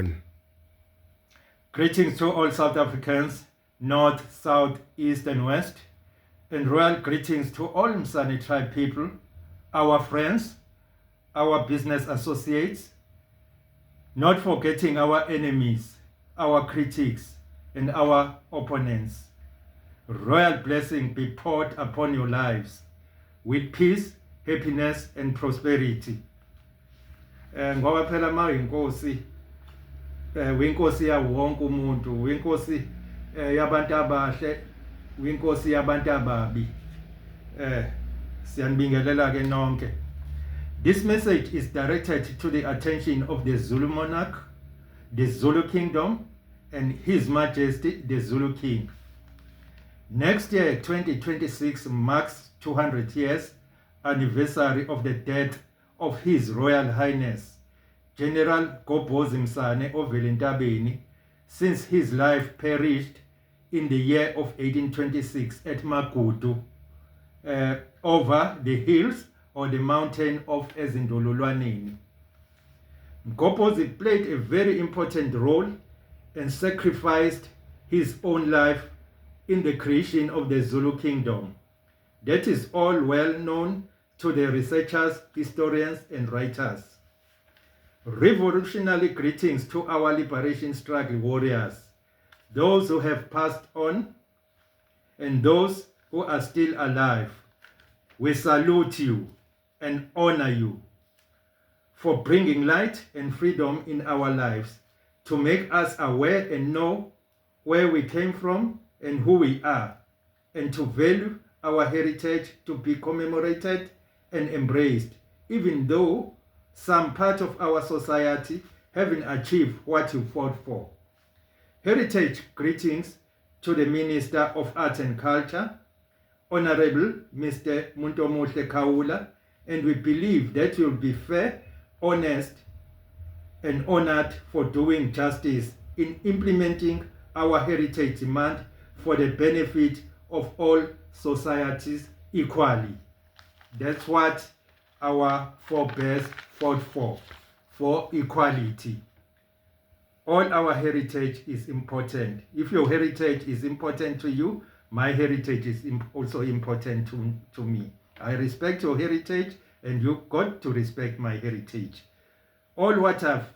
one. Greetings to all South Africans, North, South, East and West, and royal greetings to all Msane tribe people, our friends, our business associates, not forgetting our enemies, our critics, and our opponents. Royal blessing be poured upon your lives with peace, happiness, and prosperity. Ngoba phela ma inkosi winkosi ya wonke umuntu, winkosi yabantu abahle, winkosi yabantu ababi. Siyanibingelela ke nonke. This message is directed to the attention of the Zulu monarch, the Zulu kingdom, and His Majesty the Zulu King. Next year, 2026, marks 200 years anniversary of the death of His Royal Highness, General Gobhozi Msane of Velentabeni, since his life perished in the year of 1826 at Magudu, over the hills or the mountain of Ezindololwaneni. Gobhozi played a very important role and sacrificed his own life in the creation of the Zulu kingdom. That is all well known to the researchers, historians, and writers. Revolutionary greetings to our liberation struggle warriors, those who have passed on and those who are still alive. We salute you and honor you for bringing light and freedom in our lives, to make us aware and know where we came from and who we are, and to value our heritage, to be commemorated and embraced, even though some part of our society haven't achieved what you fought for. Heritage greetings to the Minister of Arts and Culture, Honorable Mr. Muntomuhle Khawula, and we believe that you'll be fair, honest, and honored for doing justice in implementing our heritage demand for the benefit of all societies equally. That's what our forebears fought for equality. All our heritage is important. If your heritage is important to you, my heritage is also important to me. I respect your heritage and you've got to respect my heritage. All what I've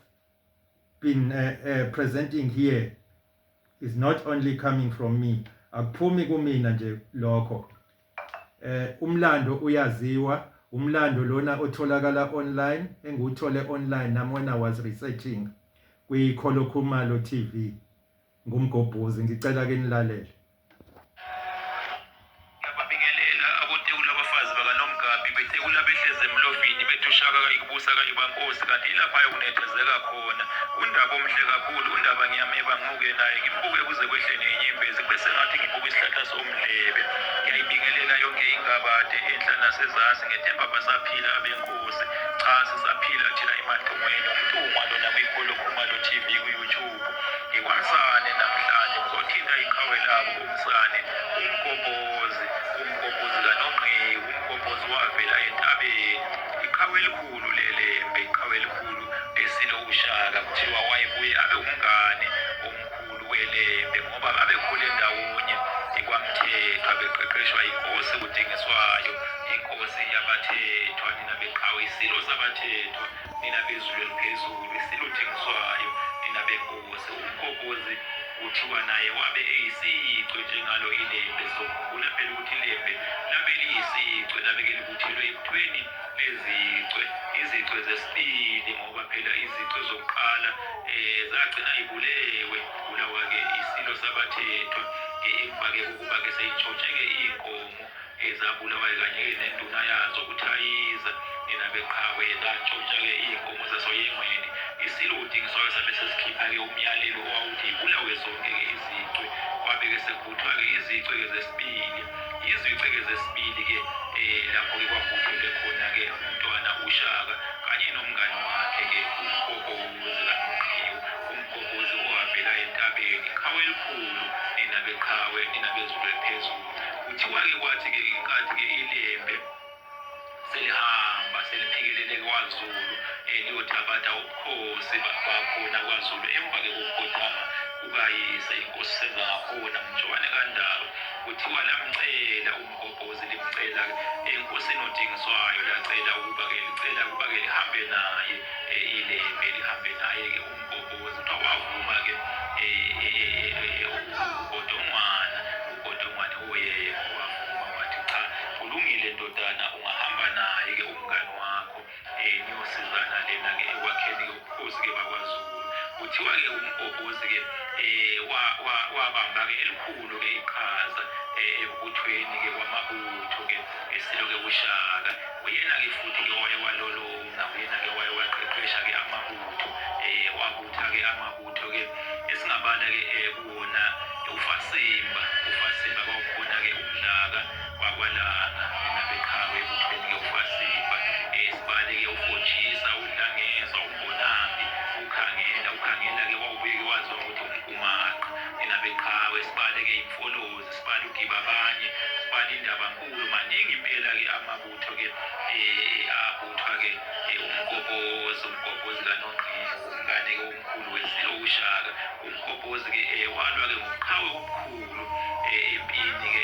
been presenting here is not only coming from me. Akuphumi kumina nje lokho. Umlando uyaziwa, umlando lona otholakala online, enguthole online nami when I was researching kwi Kholokhumalo TV ngumgobhozi. Ngicela ke nilalele. Ngiyabingelela aboTekula abafazi bakaNomgabi beTekula behleze emlovini bethushaka kayibusa kayibankosi kanti lapha ayonethezeka khona. Undaba omhle kakhulu, undaba ngiyameba ngokuke naye ngimbuke kuze kwehle nenyembezi bese ngathi ngibuka isihlahla somdlebe. Ngiyayibingelela yonke ingabade enhla nasezantsi ngethemba basaphila abenkosi. Cha, sisaphila thina emadongweni. Umthungwa lona kwiKholokhumalo TV ku-YouTube. Ngikwamsane namhlanje ngizothinta iqhawe labo uMsane, umgobhozi kaNongqewu, umgobhozi wavela entabeni. Iqhawe elikhulu lelembe, iqhawe elikhulu lesinoUshaka, kuthiwa wayebuye abe umngane omkhulu welembe ngoba babekhule ndawonye ekwamthethwa beqeqeshwa inkosi kudingiswayo, inkosi yabathethwa, nina beqhawe isilo sabathethwa, nina bezulu eliphezulu, isilo dingiswayo, nina benkosi. Umgobhozi kuthiwa naye wabe eyisicwe njengalo ilembe. Sokhumbula phela ukuthi ilembe labe liyisicwe, labe ke libuthelwe ebuthweni izicwe zesibili, ngoba phela izicwe zokuqala zagcina ibulewe, kubulawa-ke isilo sabathethwa. Emva-ke ukuba ke seyitshontshe-ke iy'nkomo zabulawa-ke kanye-ke nenduna yazo kuthayiza, nina beqhawe zantshontsha-ke iy'nkomo zasoyengweni. Isilo udingiswayo sabe sesikhipha-ke umyalelo owawuthi ibulawe zonke-ke izicwe. Kwabe-ke sekuthiwa-ke izicwe-ke zesibili, izicwe-ke zesibili-ke lapho-ke kwavuthelwe khona-ke umntwana uShaka kanye nomngane wakhe-ke umgobhozi kaNongqewu, umgobhozi owavela entabeni. Iqhawe elikhulu, nina beqhawe, nina bezulu eliphezulu. Kuthiwa-ke kwathi-ke inkathi-ke ilembe selihamba seliphikelele kwaZulu liyothabatha ubukhosi bakhona kwaZulu emva kokukhothama kukayise inkosi senza ngakhona Mjwane kaNdaba kuthiwa lamcela uMgobhozi limcela enkosini uDingiswayo lacela ukuba-ke lihambe naye iLembe lihambe naye-ke uMgobhozi kuthiwa wavuma-ke ugodongwane oyekho wavuma wathi cha kulungile ndodana ungahamba naye-ke umngani wakho niyosizana lena-ke ekwakheni-ke ubukhosi-ke bakwaZulu kuthiwa-ke uMgobhozi-ke wabamba-ke elikhulu-ke iqhaza ebubuthweni-ke kwamabutho-ke esilo-ke uShaka uyena-ke futhi-ke wayewalolonga uyena-ke wayewaqeqesha-ke amabutho wabutha-ke amabutho-ke esingabala-ke kuwona uFasimba kwawukhona-ke uMdlaka wakwaLanga nabeqhawe ebuthweni-ke uFasimba sibale-ke uFojisa uDlangezwa uMbonambi ukhangela-ke wawubeke waziwa ukuthi uMgumaqa nabeqhawe sibale-ke imfolozi sibale uGibabanye sibale iNdabankulu maningi impela-ke amabutho-ke abuthwa-ke uMgobhozi kaNongqi umngane-ke omkhulu wesilo uShaka uMgobhozi-ke walwa-ke ngobuqhawe obukhulu empini-ke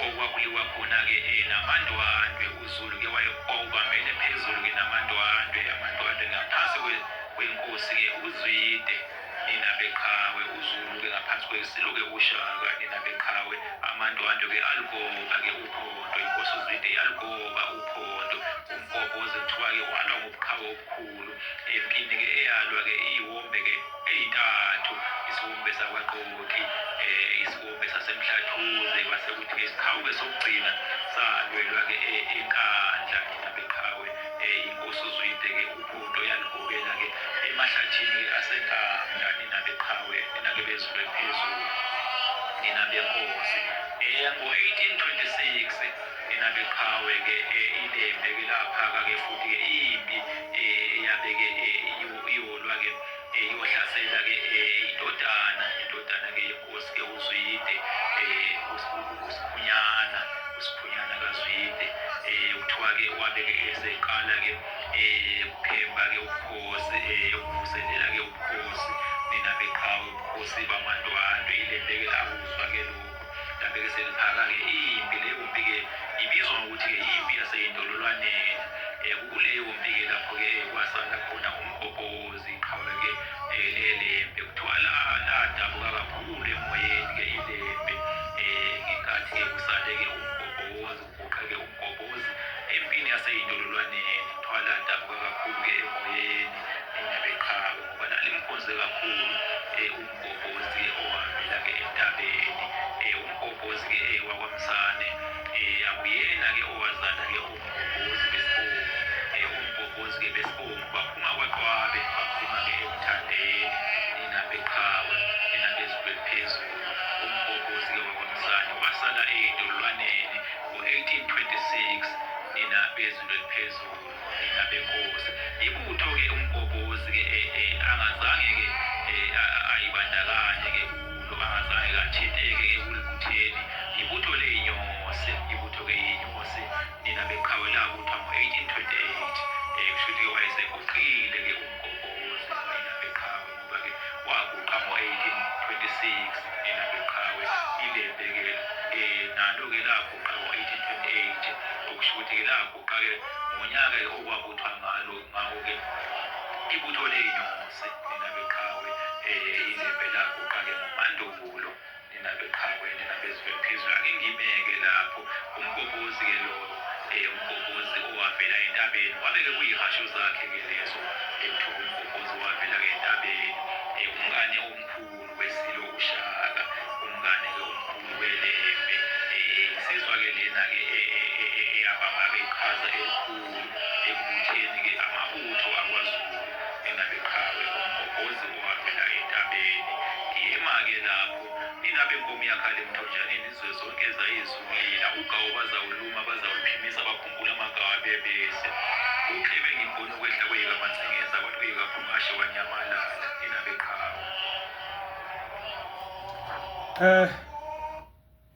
okwakuliwa khona-ke namandwandwe uZulu-ke wawubambene phezulu-ke namandwandwe ngaphansi kwenkosi-ke uZwide ninabeqhawe uZulu-ke ngaphansi kwesilo-ke uShaka ninabeqhawe amandwandwe-ke aligoba-ke uphondo inkosi uZwide yaligoba uphondo uMgobhozi kuthiwa-ke walwa ngobuqhawe obukhulu empini-ke eyalwa-ke iyiwombe-ke ey'ntathu isiwombe sakwaQoki isiwombe saseMhlathuze kwasekuthi isiqhawe sokugcina salwelwa-ke eNkandla ninabeqhawe inkosi uZwide-ke uphondo yaligobela-ke emahlathini-ke aseNkandla ninabeqhawe ninake bezulu phezulu ninabenkosi ngo-1826 ninabeqhawe-ke iLembe-ke laphaka-ke futhi-ke impi eyabe-ke iyolwa-ke iyohlasela-ke indodana-ke yenkosi-ke uZwide uSiphunyana kaZwide kuthiwa-ke wabe-ke eseqala-ke ukuphemba-ke ubukhosi ukuvuselela-ke ubukhosi ninabeqhawe ubukhosi bamandwandwe iLembe-ke labuzwa-ke lokho labe-ke seliphaka-ke impi leyo mpi-ke ibizwa ngokuthi-ke impi yasey'ndololwaneni kuleyo mpi-ke lapho-ke kwasala khona uMgobhozi iqhawe-ke leLembe kuthiwa ladabuka kakhulu emoyeni-ke iLembe ngenkathi-ke kusale-ke uMgobhozi kuguqe-ke uMgobhozi empini yasey'ndololwaneni kuthiwa ladabuka kakhulu-ke emoyeni ninabeqhawe ngoba lalimkhonze kakhulu uMgobhozi-ke owavela-ke entabeni uMgobhozi-ke wakwaMsane akuyena-ke owazala-ke uMgobhozi besibongo uMgobhozi-ke besibongo baphuma kwaQwabe baphuma-ke eMthandeni ninabeqhawe ninabezulu eliphezulu uMgobhozi-ke wakwaMsane wasala ey'ndololwaneni ngo-1826 ninabezulu eliphezulu ninabenkosi ibutho-ke uMgobhozi-ke angazange-ke ayibandakanye-ke kulo angazange kathinteke-ke kulibutheni ibutho ley'nyosi ninabeqhawe labuthwa ngo-1828 kushuthi-ke wayeseguqile-ke uMgobhozi ninabeqhawe ngoba-ke waguqa ngo-1826 ninabeqhawe iLembe-ke nalo-ke laguqa ngo-1828 okusho ukuthi-ke laguqa-ke ngonyaka-ke okwabuthwa ngawo-ke ibutho ley'nyosi ninabeqhawe iLembe laguqa-ke ngoMandulo ninabeqhawe ninabezulu eliphezulu ake ngime-ke lapho uMgobhozi-ke lo uMgobhozi owavela entabeni wabe-ke kuyihasho zakhe-ke lezo kuthiwa uMgobhozi wavela-ke entabeni umngane omkhulu wesilo uShaka umngane-ke omkhulu weLembe sizwa-ke lena-ke eyabamba-ke iqhaza elikhulu ekubutheni-ke amabutho akwaZulu ninabeqhawe uMgobhozi owavela entabeni ngiyema-ke lapho ninabenkomo yakhale emthonjaneni izwe zonke zayizungela ugawu bazawuluma bazawuphimisa bakhumbula amagawa bebese ukhebe ngimbona ukwehla kweyikaMancengeza kwathi kweyikaPhumashe wanyamalala ninabeqhawe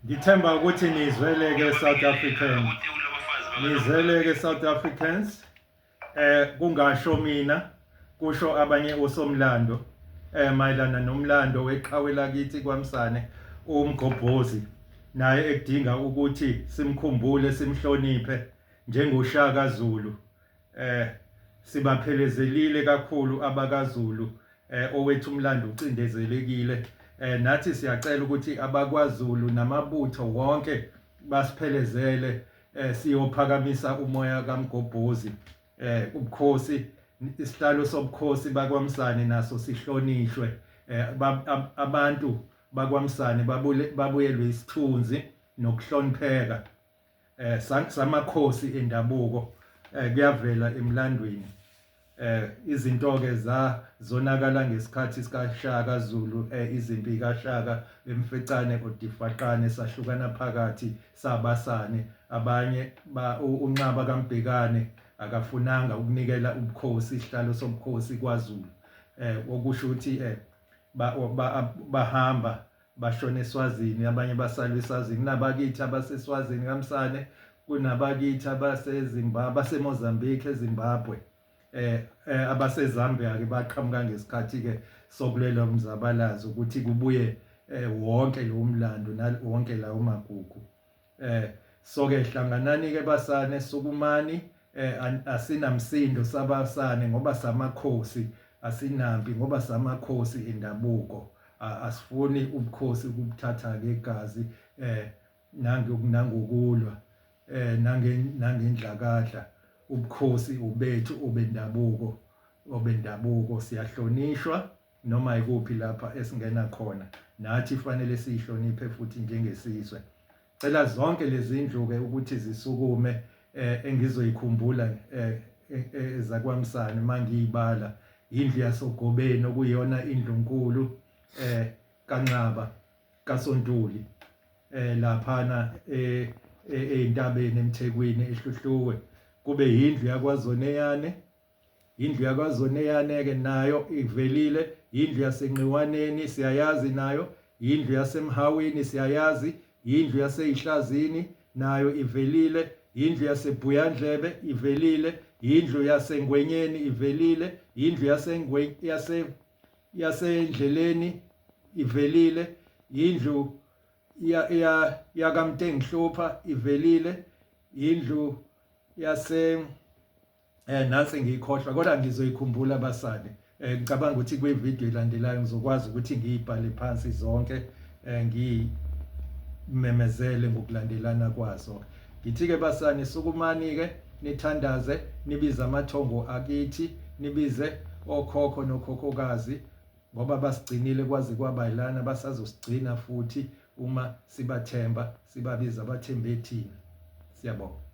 ngithemba ukuthi nizwele-ke South Africans kungasho mina kusho abanye osomlando mayelana nomlando weqhawe lakithi kwaMsane uMgobhozi naye ekudinga ukuthi simkhumbule simhloniphe njengoShaka Zulu sibaphelezelile kakhulu abakaZulu owethu umlando ucindezelekile nathi siyacela ukuthi abakwaZulu namabutho wonke basiphelezele siyophakamisa umoya kaMgobhozi ubukhosi isihlalo sobukhosi bakwaMsane naso sihlonishwe abantu bakwaMsane babuyelwe isithunzi nokuhlonipheka samakhosi endabuko kuyavela emlandweni izinto ke zonakala ngesikhathi sikaShaka Zulu izimpi kaShaka emfecane odifaqane sahlukana phakathi sabasane abanye unqaba kaMbhekane akafunanga ukunikela ubukhosi isihlalo sobukhosi kwaZulu okusho ukuthi bahamba bashona eSwazini abanye basalwe eSwazini kunabakithi abaseSwazini kaMsane kunabakithi abaseZimbabwe baseMozambique eZimbabwe abaseZambia ke baqhamuka ngesikhathi ke sokulwela umzabalazo ukuthi kubuye wonke lo mlando wonke lawo magugu so ke hlanganani ke basane sukumani asinamsindo sabasane ngoba samakhosi asinampi ngoba samakhosi endabuko asifuni ubukhosi ukubuthatha ngegazi nangokulwa nangendlakadla ubukhosi ubethu obendabuko siyahlonishwa noma ikuphi lapha esingena khona nathi fanele sihloniphe futhi njengesizwe cela zonke lezi ndlu ke ukuthi zisukume engizoyikhumbula zakwaMsane mangiyibala indlu yasoGobeni okuyona indlu enkulu kaNcaba kaSontuli laphana eintabeni eMthekwini eHluhluwe kube indlu yakwaZoneyane indlu yakwaZoneyane ke nayo ivelile indlu yaseNqiwaneni siyayazi nayo indlu yaseMhawini siyayazi indlu yaseyihlazini nayo ivelile indlu yaseBhuyandlebe ivelile indlu yaseNgwenyeni ivelile indlu yasendleleni ivelile indlu yakamTengihlupha ivelile indlu nansi ngiyikhohlwa kodwa ngizoyikhumbula abasane ngicabanga ukuthi kwivideo elandelayo ngizokwazi ukuthi ngiyibhale phansi zonke ngimemezele ngokulandelana kwazo ngithi ke basane sukumani ke nithandaze nibize amathongo akithi nibize okhokho nokhokhokazi ngoba basigcinile kwazi kwabayilana basazosigcina futhi uma sibathemba sibabiza abathembe thina siyabonga